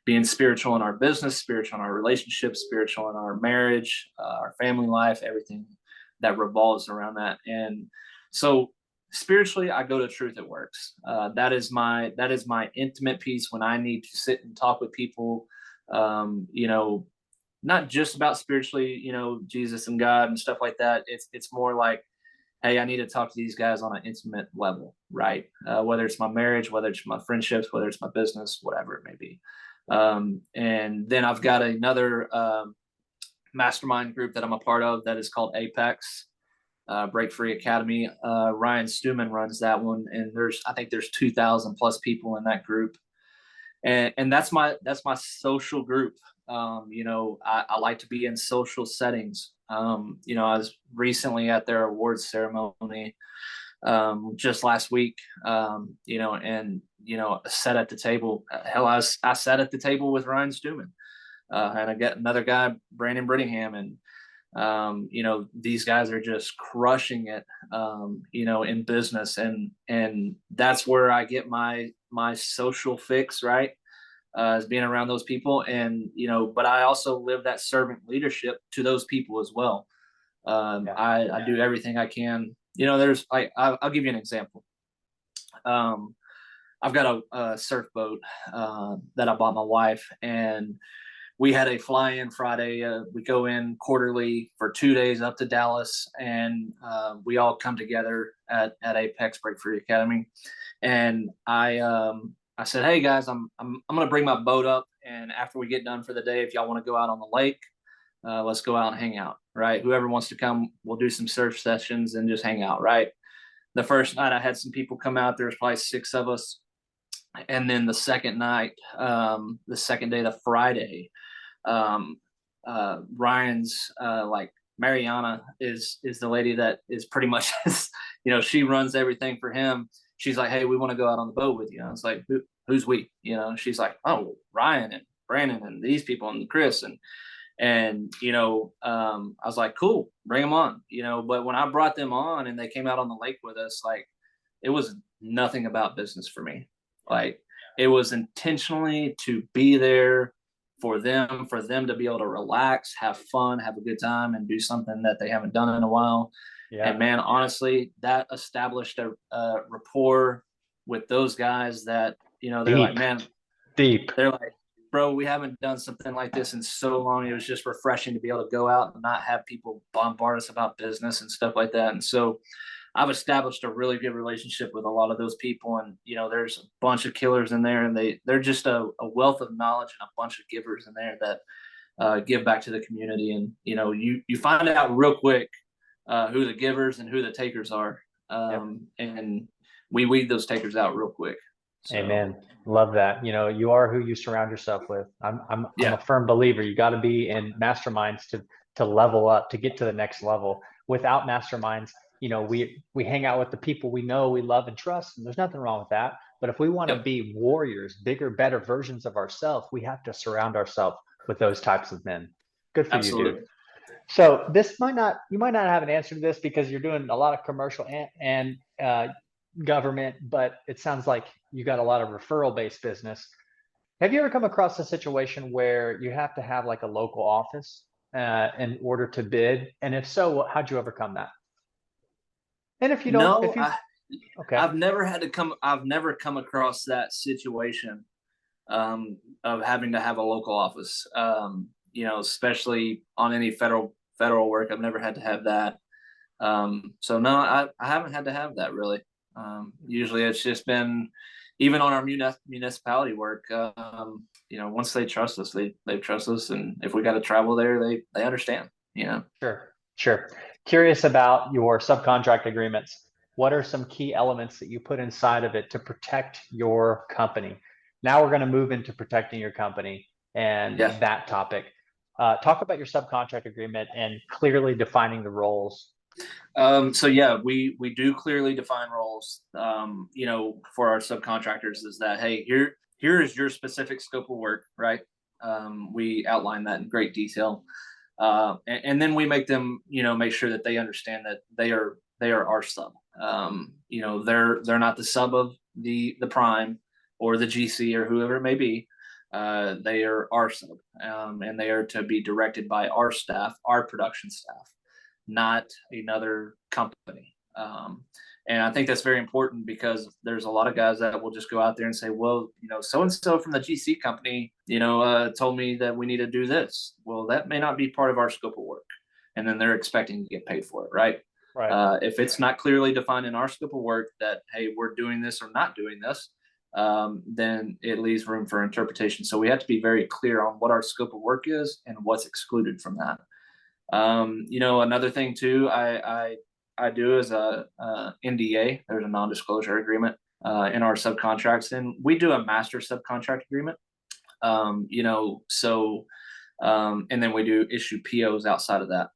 being spiritual in our business, spiritual in our relationships, spiritual in our marriage, our family life, everything that revolves around that. And so spiritually, I go to Truth at Works. That is my intimate piece when I need to sit and talk with people, not just about spiritually, Jesus and God and stuff like that. It's more like, hey, I need to talk to these guys on an intimate level, right? Whether it's my marriage, whether it's my friendships, whether it's my business, whatever it may be. And then I've got another mastermind group that I'm a part of that is called Apex Break Free Academy. Ryan Stuman runs that one, and I think there's 2,000 plus people in that group, and that's my social group. I like to be in social settings. I was recently at their awards ceremony just last week, sat at the table. Hell, I sat at the table with Ryan Stuman, and I got another guy, Brandon Brittingham, and these guys are just crushing it, in business, and that's where I get my social fix, right? As being around those people, and but I also live that servant leadership to those people as well. I do everything I can. There's I'll give you an example. I've got a surf boat that I bought my wife, and we had a fly-in Friday. We go in quarterly for 2 days up to Dallas, and we all come together at Apex Break Free Academy. And I said, hey guys, I'm gonna bring my boat up, and after we get done for the day, if y'all want to go out on the lake, let's go out and hang out, right? Whoever wants to come, we'll do some surf sessions and just hang out, right? The first night I had some people come out. There was probably 6 of us, and then the second night, the second day, the Friday, Ryan's like Mariana is the lady that is pretty much she runs everything for him. She's like, hey, we want to go out on the boat with you. I was like, who's we? She's like, oh, Ryan and Brandon and these people and Chris and I was like, cool, bring them on. But when I brought them on and they came out on the lake with us, like it was nothing about business for me. Like, it was intentionally to be there for them to be able to relax, have fun, have a good time, and do something that they haven't done in a while. Yeah. And man, honestly, that established a rapport with those guys that, you know, they're like, man, they're like, bro, we haven't done something like this in so long. It was just refreshing to be able to go out and not have people bombard us about business and stuff like that. And so I've established a really good relationship with a lot of those people. And, you know, there's a bunch of killers in there, and they're just a wealth of knowledge and a bunch of givers in there that give back to the community. And, you know, you find out real quick who the givers and who the takers are. And we weed those takers out real quick. So. Amen. Love that. You know, you are who you surround yourself with. I'm a firm believer. You got to be in masterminds to level up, to get to the next level. Without masterminds, you know, we hang out with the people we know, we love and trust, and there's nothing wrong with that. But if we want to be warriors, bigger, better versions of ourselves, we have to surround ourselves with those types of men. Good for you, dude. So you might not have an answer to this because you're doing a lot of commercial and government, but it sounds like you got a lot of referral based business. Have you ever come across a situation where you have to have like a local office in order to bid? And if so, how'd you overcome that? And if you don't, I've never come across that situation of having to have a local office. You know, especially on any federal work, I've never had to have that. So no, I haven't had to have that really. Usually it's just been, even on our municipality work, you know, once they trust us, they trust us. And if we got to travel there, they understand, you know. Sure. Curious about your subcontract agreements. What are some key elements that you put inside of it to protect your company? Now we're going to move into protecting your company and that topic. Talk about your subcontract agreement and clearly defining the roles. So yeah, we do clearly define roles, you know, for our subcontractors, is that, hey, here is your specific scope of work, right? We outline that in great detail. And then we make them, you know, make sure that they understand that they are our sub. You know, they're not the sub of the prime or the GC or whoever it may be. They are our sub, and they are to be directed by our staff, our production staff, not another company. And I think that's very important, because there's a lot of guys that will just go out there and say, well, you know, so-and-so from the GC company, you know, told me that we need to do this. Well, that may not be part of our scope of work. And then they're expecting to get paid for it, right? If it's not clearly defined in our scope of work that, hey, we're doing this or not doing this, then it leaves room for interpretation. So we have to be very clear on what our scope of work is and what's excluded from that. You know, another thing too, I do is a NDA. There's a non-disclosure agreement in our subcontracts, and we do a master subcontract agreement. You know, so and then we do issue POs outside of that.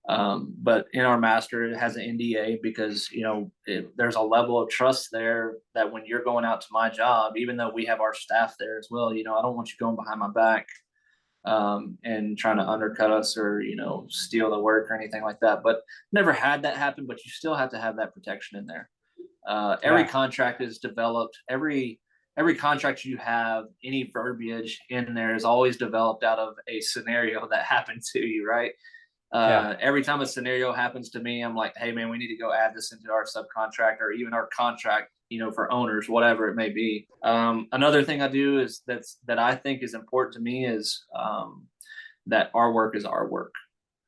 But in our master, it has an NDA because, you know, there's a level of trust there that when you're going out to my job, even though we have our staff there as well, you know, I don't want you going behind my back and trying to undercut us or, you know, steal the work or anything like that. But never had that happen, but you still have to have that protection in there. Every contract is developed, every contract you have, any verbiage in there is always developed out of a scenario that happened to you, right? Every time a scenario happens to me, I'm like, hey man, we need to go add this into our subcontract or even our contract, you know, for owners, whatever it may be. Another thing I do is that I think is important to me is that our work is our work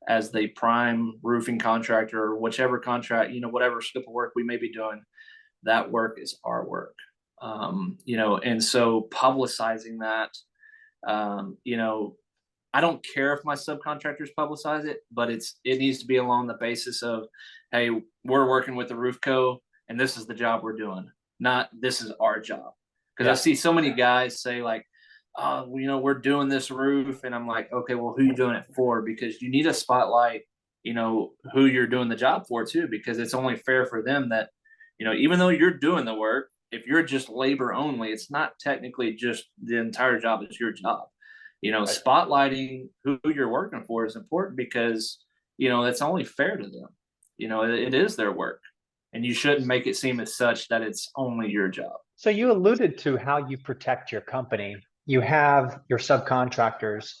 as the prime roofing contractor, or whichever contract, you know, whatever scope of work we may be doing, that work is our work. You know, and so publicizing that, you know, I don't care if my subcontractors publicize it, but it needs to be along the basis of, hey, we're working with the roof co, and this is the job we're doing, not this is our job. Because I see so many guys say like, oh, you know, we're doing this roof, and I'm like, okay, well, who are you doing it for? Because you need a spotlight, you know, who you're doing the job for too, because it's only fair for them that, you know, even though you're doing the work, if you're just labor only, it's not technically just the entire job is your job. You know, spotlighting who you're working for is important because, you know, it's only fair to them. You know, it is their work. and you shouldn't make it seem as such that it's only your job. So you alluded to how you protect your company. You have your subcontractors,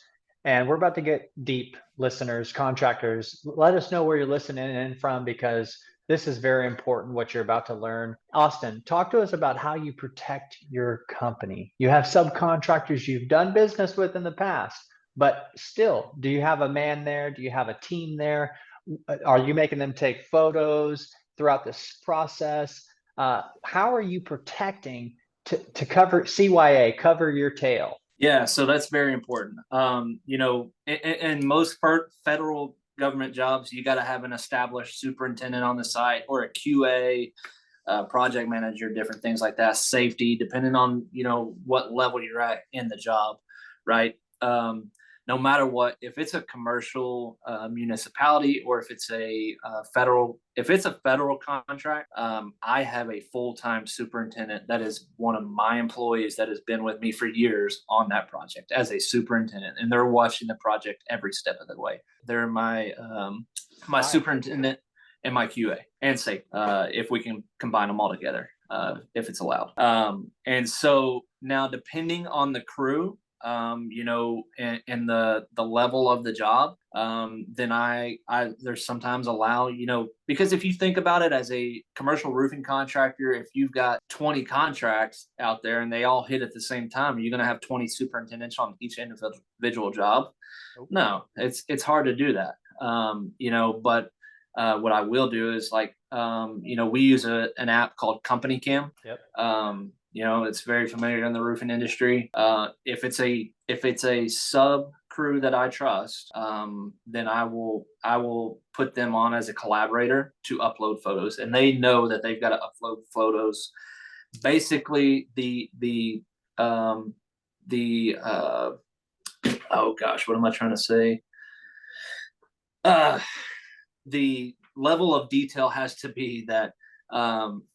and we're about to get deep, listeners, contractors. Let us know where you're listening in from, because this is very important, what you're about to learn. Austin, talk to us about how you protect your company. You have subcontractors you've done business with in the past, but still, do you have a man there? Do you have a team there? Are you making them take photos throughout this process? How are you protecting to cover CYA, cover your tail? Yeah, so that's very important. You know, in most federal government jobs, you got to have an established superintendent on the site, or a QA, project manager, different things like that, safety, depending on, you know, what level you're at in the job, right? No matter what, if it's a commercial municipality, or if it's a federal contract, I have a full-time superintendent that is one of my employees that has been with me for years on that project as a superintendent, and they're watching the project every step of the way. They're my my superintendent and my QA and safe, if we can combine them all together, if it's allowed. And so now, depending on the crew, you know, and the level of the job, then I there's sometimes allow, you know, because if you think about it as a commercial roofing contractor, if you've got 20 contracts out there and they all hit at the same time, you're going to have 20 superintendents on each individual job. No, it's hard to do that. You know, but what I will do is, like, you know, we use an app called Company Cam. Yep. You know, it's very familiar in the roofing industry. If it's a sub crew that I trust, then I will put them on as a collaborator to upload photos, and they know that they've got to upload photos. Basically, oh gosh, what am I trying to say? The level of detail has to be that,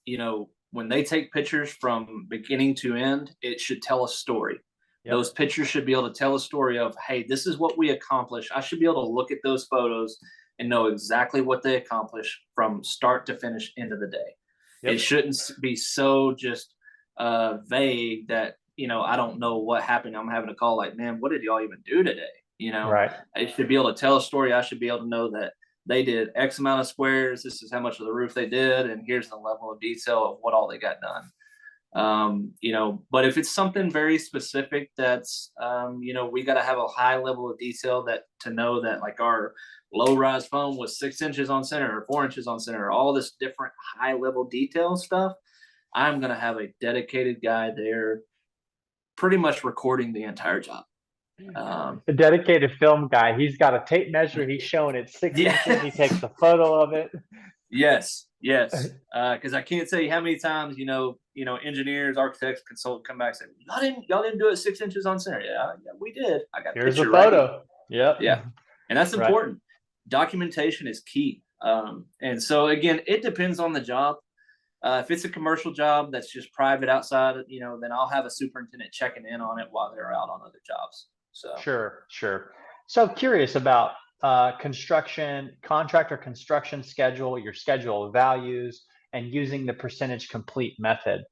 you know, when they take pictures from beginning to end, it should tell a story. Yep. Those pictures should be able to tell a story of, hey, this is what we accomplished. I should be able to look at those photos and know exactly what they accomplished from start to finish, end of the day. Yep. It shouldn't be so just vague that, you know, I don't know what happened. I'm having a call like, man, what did y'all even do today? You know, right. It should be able to tell a story. I should be able to know that they did X amount of squares. This is how much of the roof they did, and here's the level of detail of what all they got done. You know, but if it's something very specific, that's, you know, we got to have a high level of detail that to know that, like, our low rise foam was 6 inches on center or 4 inches on center, all this different high level detail stuff. I'm going to have a dedicated guy there pretty much recording the entire job. The dedicated film guy, he's got a tape measure, he's showing it 6 inches, he takes a photo of it. Yes, because I can't tell you how many times, you know, engineers, architects, consultants come back and say, y'all didn't do it 6 inches on center. Yeah, we did. I got here's a photo. Right. Yep. Yeah, and that's important. Right. Documentation is key. And so again, it depends on the job. If it's a commercial job that's just private outside, you know, then I'll have a superintendent checking in on it while they're out on other jobs. So sure. So curious about contractor construction schedule, your schedule of values, and using the percentage complete method.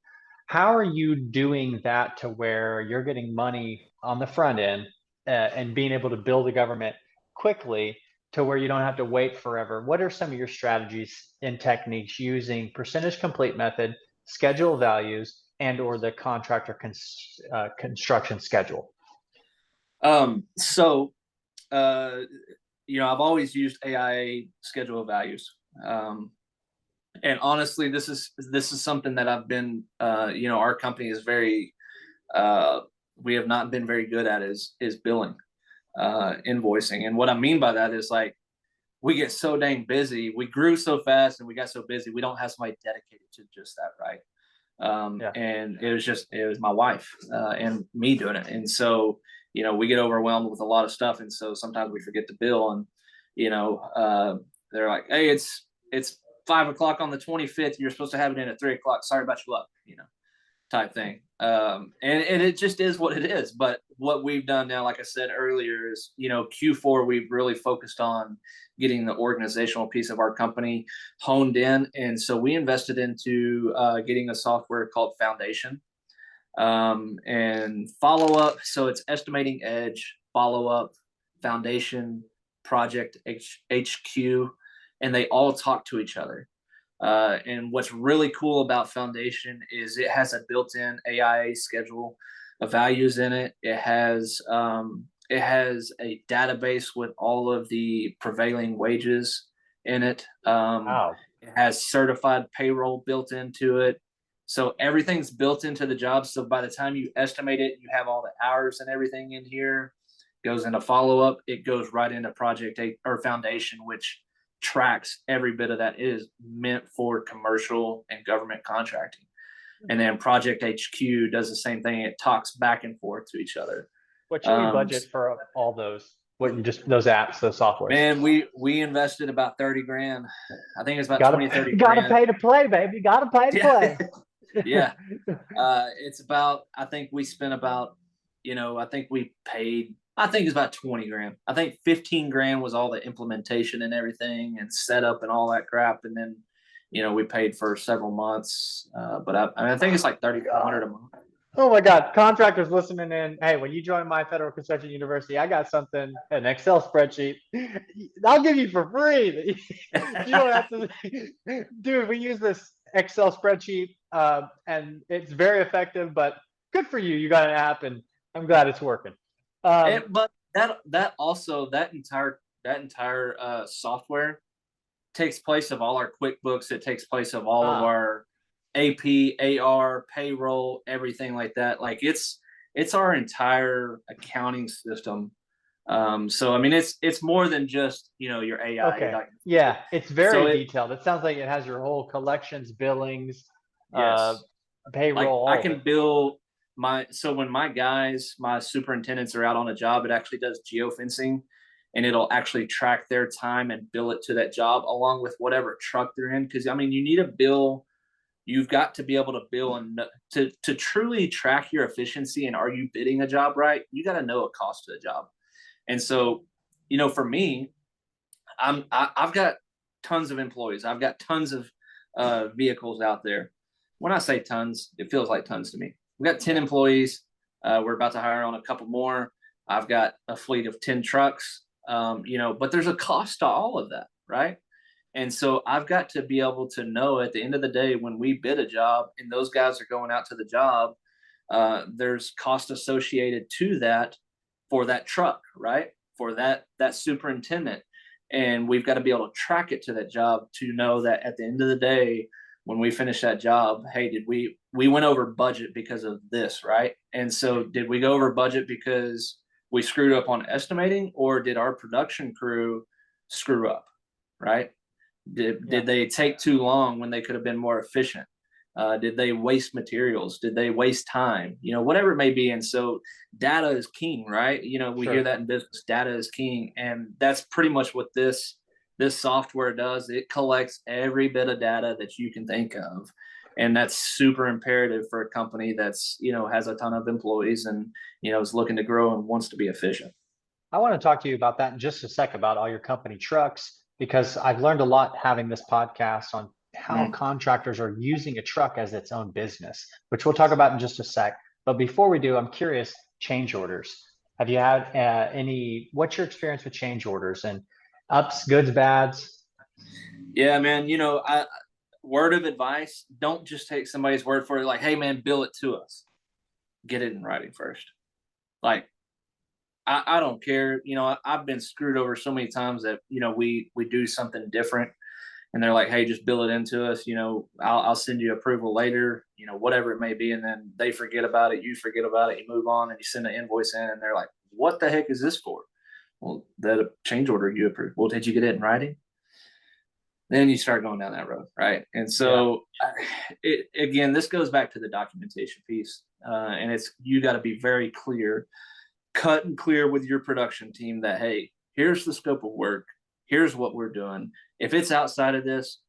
How are you doing that to where you're getting money on the front end and being able to bill the government quickly to where you don't have to wait forever? What are some of your strategies and techniques using percentage complete method, schedule values, and or the contractor construction schedule? You know, I've always used AIA schedule of values. And honestly, this is something that I've been, you know, our company is very, we have not been very good at is billing, invoicing. And what I mean by that is, like, we get so dang busy. We grew so fast and we got so busy. We don't have somebody dedicated to just that. Right. And it was my wife, and me doing it. And so, you know, we get overwhelmed with a lot of stuff. And so sometimes we forget to bill, and, you know, they're like, hey, it's 5 o'clock on the 25th. You're supposed to have it in at 3 o'clock. Sorry about your luck, you know, type thing. And it just is what it is. But what we've done now, like I said earlier, is, Q4, we've really focused on getting the organizational piece of our company honed in. And so we invested into getting a software called Foundation, and follow up. So it's estimating edge, follow up, Foundation, project HQ, and they all talk to each other. And what's really cool about Foundation is it has a built-in AIA schedule of values in it. It has a database with all of the prevailing wages in it. Wow. It has certified payroll built into it. So everything's built into the job. So by the time you estimate it, you have all the hours and everything in here. Goes into follow-up. It goes right into project or Foundation, which tracks every bit of that. It is meant for commercial and government contracting. And then project HQ does the same thing. It talks back and forth to each other. What should we budget for all those? Those apps, those softwares? Man, we invested about 30 grand. I think it's about 30 gotta grand. pay to play, baby. Gotta pay to play. Yeah. It's about, I think we spent about, I think we paid, I think it's about 20 grand. I think 15 grand was all the implementation and everything and setup and all that crap. And then, we paid for several months. But I think it's like 3,500 a month. Oh my God, contractors listening in. Hey, when you join my Federal Construction University, I got something, an Excel spreadsheet. I'll give you for free. You don't have to, dude. We use this Excel spreadsheet, and it's very effective. But good for you. You got an app, and I'm glad it's working. But that entire software takes place of all our QuickBooks. It takes place of all of our AP, AR, payroll, everything like that. Like it's our entire accounting system. So I mean, it's more than just your AI. Okay. Yeah, it's very detailed. It sounds like it has your whole collections, billings, payroll. Like I can bill when my superintendents are out on a job, it actually does geofencing, and it'll actually track their time and bill it to that job along with whatever truck they're in. Because I mean, you need a bill. You've got to be able to bill and to truly track your efficiency and are you bidding a job right? You got to know a cost of the job. And so, for me, I've got tons of employees. I've got tons of vehicles out there. When I say tons, it feels like tons to me. We've got 10 employees. We're about to hire on a couple more. I've got a fleet of 10 trucks. But there's a cost to all of that, right? And so I've got to be able to know at the end of the day, when we bid a job and those guys are going out to the job, there's cost associated to that for that truck, right? For that superintendent. And we've got to be able to track it to that job to know that at the end of the day, when we finish that job, hey, did we went over budget because of this, right? And so did we go over budget because we screwed up on estimating, or did our production crew screw up, right? Did they take too long when they could have been more efficient? Did they waste materials? Did they waste time? Whatever it may be. And so data is king, right? We hear that in business, data is king. And that's pretty much what this software does. It collects every bit of data that you can think of. And that's super imperative for a company that's, has a ton of employees and, is looking to grow and wants to be efficient. I want to talk to you about that in just a sec, about all your company trucks, because I've learned a lot having this podcast on how contractors are using a truck as its own business, which we'll talk about in just a sec. But before we do, I'm curious, change orders. Have you had what's your experience with change orders and ups, goods, bads? Yeah, man, word of advice, don't just take somebody's word for it. Like, hey man, bill it to us. Get it in writing first. Like, I don't care. I've been screwed over so many times that, we do something different and they're like, hey, just bill it into us. I'll send you approval later, whatever it may be. And then they forget about it. You forget about it. You move on and you send an invoice in and they're like, what the heck is this for? Well, that change order you approved. Well, did you get it in writing? Then you start going down that road. Right. And so again, this goes back to the documentation piece. And you got to be very clear, cut and clear with your production team that, hey, here's the scope of work. Here's what we're doing. If it's outside of this,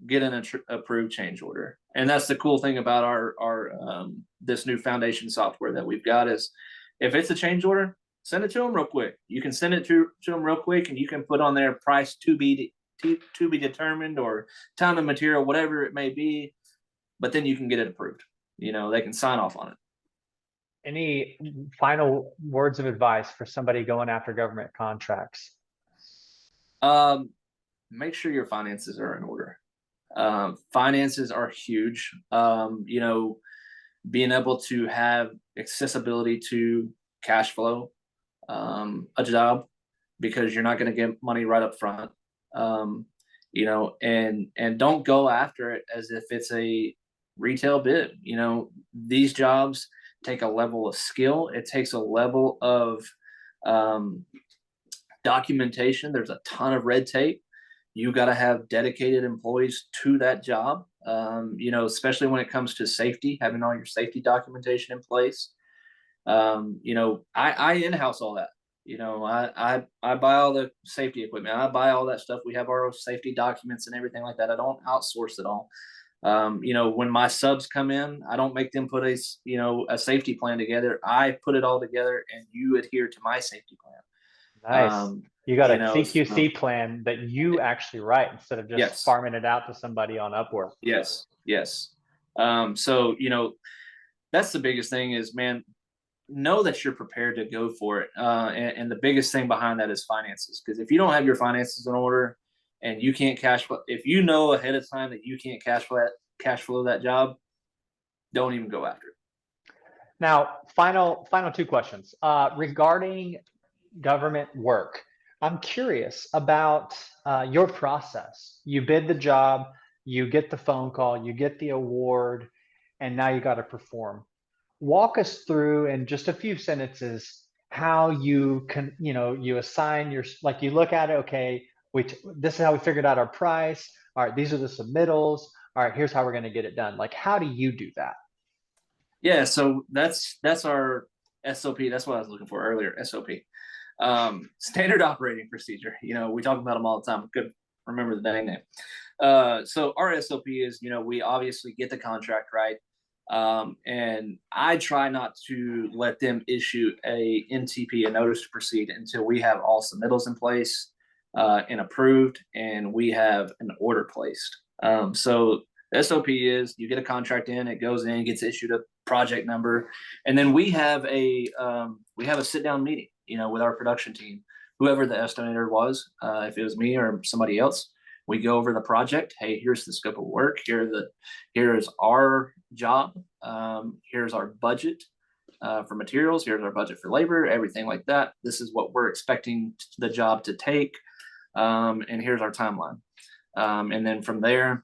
get an approved change order. And that's the cool thing about our this new foundation software that we've got is if it's a change order, send it to them real quick. You can send it to them real quick, and you can put on their price to be determined or time and material, whatever it may be. But then you can get it approved. You know, they can sign off on it. Any final words of advice for somebody going after government contracts? Make sure your finances are in order. Finances are huge. You know, being able to have accessibility to cash flow, a job, because you're not going to get money right up front. You know, and don't go after it as if it's a retail bid. You know, these jobs take a level of skill. It takes a level of documentation. There's a ton of red tape. You got to have dedicated employees to that job. You know, especially when it comes to safety, having all your safety documentation in place. You know, I in-house all that. You know, I buy all the safety equipment. I buy all that stuff. We have our own safety documents and everything like that. I don't outsource it all. You know, when my subs come in, I don't make them put a safety plan together. I put it all together, and you adhere to my safety plan. Nice. You got a know, CQC plan that you actually write instead of just Yes. farming it out to somebody on Upwork. Yes. So, you know, that's the biggest thing is, man, know that you're prepared to go for it. And the biggest thing behind that is finances. Because if you don't have your finances in order and you can't cash flow, if you know ahead of time that you can't cash flow that job, don't even go after it. Now, final two questions. Regarding government work, I'm curious about your process. You bid the job, you get the phone call, you get the award, and now you got to perform. Walk us through in just a few sentences how you can, you know, you assign your, like you look at it, okay, this is how we figured out our price. All right, these are the submittals. All right, here's how we're going to get it done. Like, how do you do that? Yeah, so that's our SOP. That's what I was looking for earlier. SOP, standard operating procedure. You know, we talk about them all the time. I couldn't remember the dang name. So our SOP is, you know, we obviously get the contract right. And I try not to let them issue a NTP, a notice to proceed, until we have all submittals in place and approved, and we have an order placed. So the SOP is you get a contract in, it goes in, gets issued a project number, and then we have a sit down meeting, you know, with our production team, whoever the estimator was, if it was me or somebody else. We go over the project. Hey, here's the scope of work. Here's our job. Here's our budget for materials. Here's our budget for labor, everything like that. This is what we're expecting the job to take. And here's our timeline. And then from there,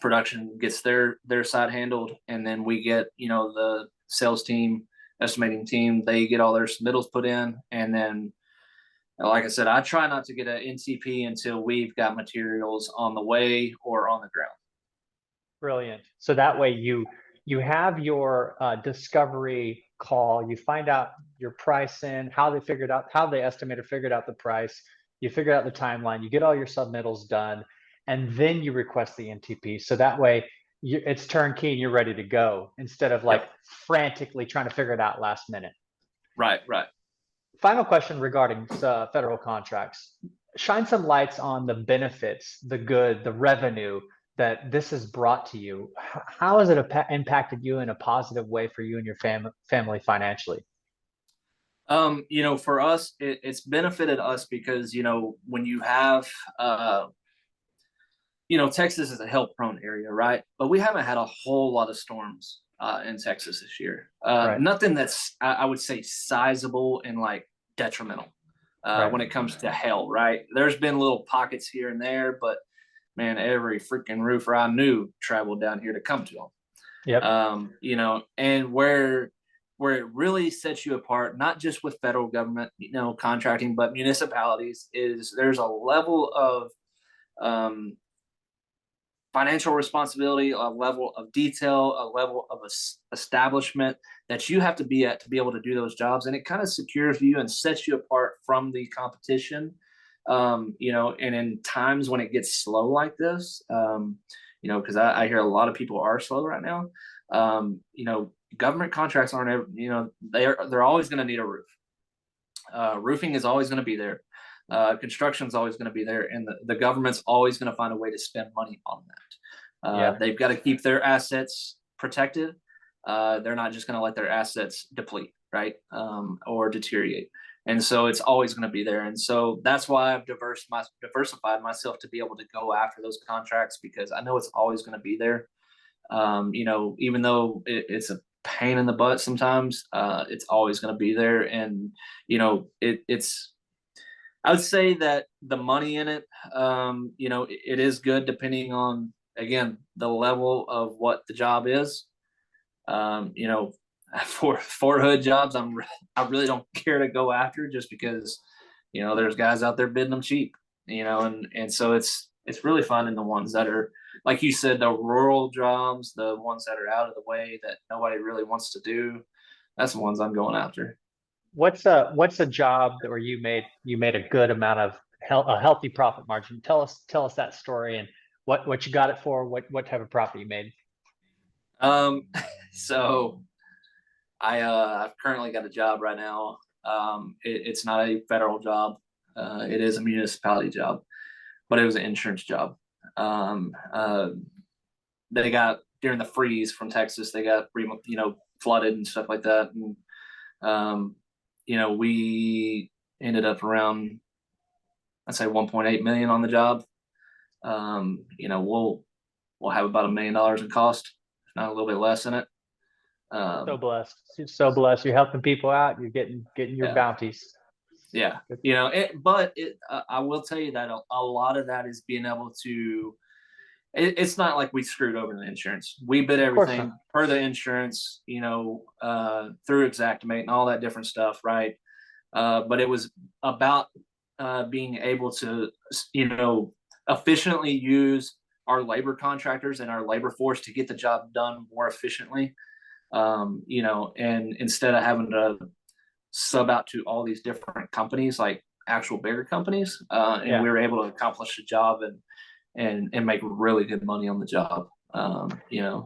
production gets their side handled. And then we get, you know, the sales team, estimating team, they get all their submittals put in. And then, like I said, I try not to get an NTP until we've got materials on the way or on the ground. Brilliant. So that way you have your discovery call, you find out your price in, how the estimator figured out the price, you figure out the timeline, you get all your submittals done, and then you request the NTP. So that way it's turnkey and you're ready to go instead of like frantically trying to figure it out last minute. Right. Final question regarding federal contracts. Shine some lights on the benefits, the good, the revenue that this has brought to you. How has it impacted you in a positive way for you and your family financially? You know, for us, it's benefited us because, you know, when you have, you know, Texas is a hail-prone area, right? But we haven't had a whole lot of storms in Texas this year. Right. Nothing that's, I would say, sizable and like detrimental when it comes to hail, right? There's been little pockets here and there, but man, every freaking roofer I knew traveled down here to come to them. Yep. You know, and where it really sets you apart, not just with federal government, you know, contracting, but municipalities, is there's a level of financial responsibility, a level of detail, a level of establishment that you have to be at to be able to do those jobs. And it kind of secures you and sets you apart from the competition You know, and in times when it gets slow like this, you know, because I hear a lot of people are slow right now. You know, government contracts aren't ever, you know, they're always going to need a roof. Roofing is always going to be there. Construction is always going to be there, and the government's always going to find a way to spend money on that. Yeah. They've got to keep their assets protected. They're not just going to let their assets deplete, right, or deteriorate. And so it's always going to be there. And so that's why I've diversified myself to be able to go after those contracts, because I know it's always going to be there. You know, even though it's a pain in the butt sometimes, it's always going to be there. And, you know, it's, I would say that the money in it, you know, it is good depending on, again, the level of what the job is. You know, for hood jobs, I really don't care to go after, just because, you know, there's guys out there bidding them cheap, you know, and so it's really finding the ones that are, like you said, the rural jobs, the ones that are out of the way that nobody really wants to do. That's the ones I'm going after. What's a job where you made a good amount of a healthy profit margin? Tell us that story, and what you got it for, what type of profit you made. So I've currently got a job right now. It's not a federal job. It is a municipality job, but it was an insurance job. They got, during the freeze from Texas, they got, you know, flooded and stuff like that. And, you know, we ended up around, I'd say 1.8 million on the job. You know, we'll have about $1 million in cost, if not a little bit less in it. So blessed. You're so blessed. You're helping people out. You're getting your bounties. Yeah. You know, I will tell you that a lot of that is being able to, it's not like we screwed over the insurance. We bid everything per the insurance, you know, through Xactimate and all that different stuff, right? But it was about being able to, you know, efficiently use our labor contractors and our labor force to get the job done more efficiently. You know, and instead of having to sub out to all these different companies, like actual bigger companies, and we were able to accomplish the job and make really good money on the job. You know,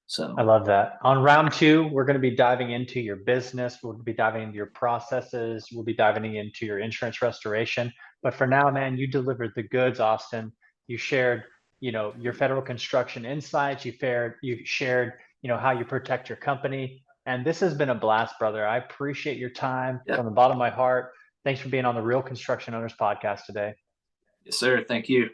so I love that. On round two, we're going to be diving into your business. We'll be diving into your processes. We'll be diving into your insurance restoration. But for now, man, you delivered the goods, Austin. You shared, you know, your federal construction insights. You shared, you know, how you protect your company. And this has been a blast, brother. I appreciate your time from the bottom of my heart. Thanks for being on the Real Construction Owners podcast today. Yes, sir. Thank you.